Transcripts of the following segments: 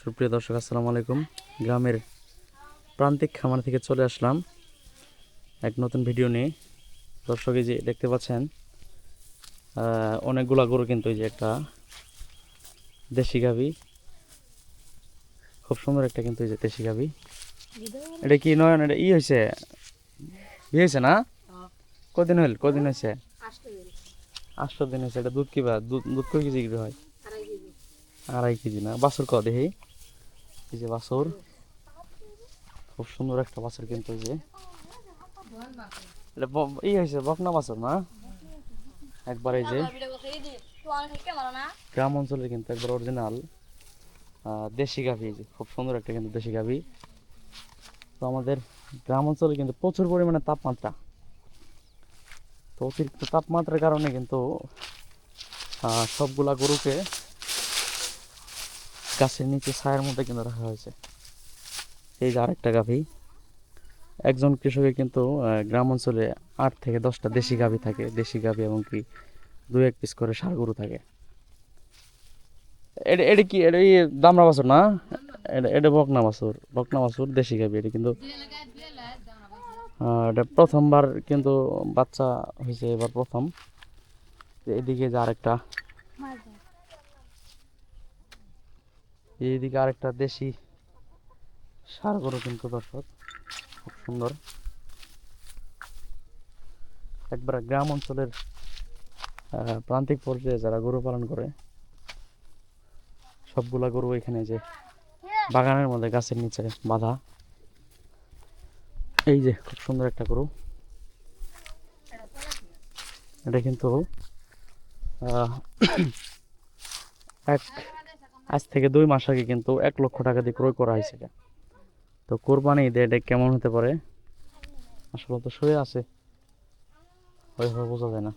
সুপ্রিয় দর্শক, আসসালামু আলাইকুম। গ্রামের প্রান্তিক খামার থেকে চলে আসলাম এক নতুন ভিডিও নিয়ে। দর্শক, এই যে দেখতে পাচ্ছেন অনেকগুলা গরু, কিন্তু এই যে একটা দেশি গাভী, খুব সুন্দর একটা, কিন্তু এই যে দেশি গাভী। এটা কি নয়ন, এটা হয়েছে, বিয়ে হয়েছে না? কদিন হয়েছে? 8 দিন হয়েছে। এটা দুধ কিবা দুধ কয় কেজি বিক্রি হয়? 2.5 কেজি না? বাছুর ক দেখি, এই যে বাছুর, খুব সুন্দর একটা বাছুর, কিন্তু এই যে এটা হয়েছে বকনা বাছুর না? একবার এই যে গ্রাম অঞ্চলে কিন্তু একবার অরিজিনাল দেশি গাভী, এই যে খুব সুন্দর একটা কিন্তু দেশি গাভী। তো আমাদের গ্রাম অঞ্চলে কিন্তু প্রচুর পরিমাণে তাপমাত্রা, তো অতিরিক্ত তাপমাত্রার কারণে কিন্তু সবগুলা গরুকে গাছের নিচে ছায়ার মধ্যে কিন্তু রাখা হয়েছে। এই যে আরেকটা গাভী, একজন কৃষকের কিন্তু গ্রাম অঞ্চলে 8 থেকে 10টা দেশি গাভী থাকে, দেশি গাভী, এবং কি 2-1 পিস করে ষাঁড় গরু থাকে। এটা এটা কি, এটা দামড়া বাছুর না? এটা বকনা বাছুর দেশি গাভী। এটা কিন্তু এটা প্রথমবার কিন্তু বাচ্চা হয়েছে, এবার প্রথম। এদিকে যে আরেকটা, এইদিকে আরেকটা দেশি ষাঁড় গরু, কিন্তু দর্শক খুব সুন্দর। একবার গ্রাম অঞ্চলের প্রান্তিক পর্যায়ে যারা গরু পালন করে, সবগুলা গরু এখানে যে বাগানের মধ্যে গাছের নিচে বাঁধা। এই যে খুব সুন্দর একটা গরু, এটা কিন্তু এক আজ থেকে 2 মাস আগে কিন্তু 1 লক্ষ টাকা দিয়ে ক্রয় করা হয়েছে। তো কোরবানি ঈদে এটা কেমন হতে পারে, আসলে তো শুয়ে আছে, ওইভাবে বোঝা যায় না।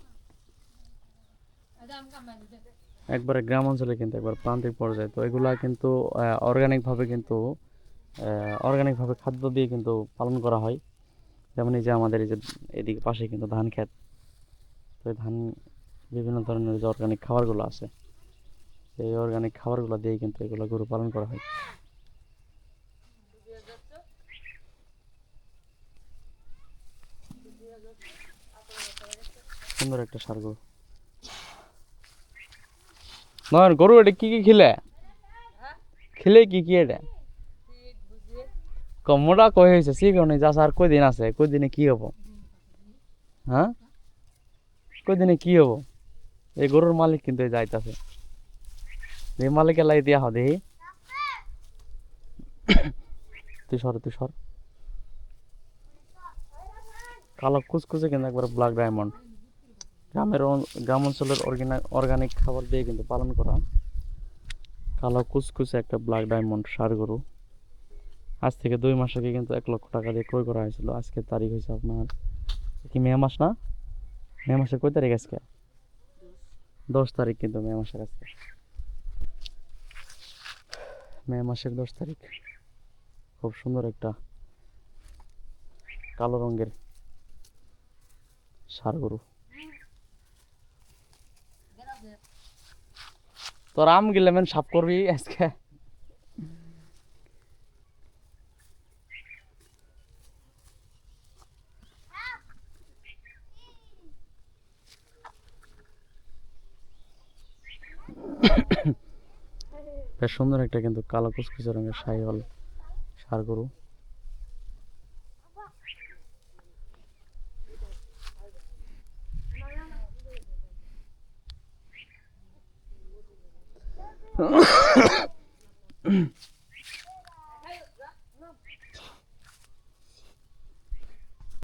একবারে গ্রাম অঞ্চলে কিন্তু একবার প্রান্তিক পর্যায়ে, তো এগুলা কিন্তু অর্গানিকভাবে খাদ্য দিয়ে কিন্তু পালন করা হয়। যেমন এই যে আমাদের এই যে এদিকে পাশে কিন্তু ধান ক্ষেত, তো ধান বিভিন্ন ধরনের যে অর্গানিক খাবারগুলো আছে, এই অর্গানিক খাবারগুলো দিয়ে কিন্তু এগুলো গরু পালন করা হয়। সুন্দর একটা ষাঁড় গরু। নয় গরু, এটা কি কি খেলে খেলে কি কি এটা কমোটা কই হয়েছে শিখনি যা, আর কয়দিন আছে, কয়দিনে কি হবো? হ্যাঁ, কয়দিনে কি হবো? এই গরুর মালিক কিন্তু যাইতাছে, এই মালিকে লাই দিয়া হ দেখি। তুই সর কালো কুচকুচে, কিন্তু একবার ব্ল্যাক ডায়মন্ড। গ্রাম অঞ্চলের অর্গানিক খাবার দিয়ে কিন্তু পালন করা কালো কুচকুচে একটা ব্ল্যাক ডায়মন্ড ষাঁড় গরু। আজ থেকে 2 মাস আগে কিন্তু 1 লক্ষ টাকা দিয়ে ক্রয় করা হয়েছিল। আজকে তারিখ হয়েছে আপনার কি মে মাস না? মে মাসের কয় তারিখ আজকে? 10 তারিখ, কিন্তু মে মাসের আজকে মে মাসের 10 তারিখ। খুব সুন্দর একটা কালো রঙের ষাঁড় গরু। তোর আম গিলেমেন সাফ করবি আজকে? বেশ সুন্দর একটা কিন্তু কালো কুচকুচে রঙের শাহিওয়াল ষাঁড় গরু।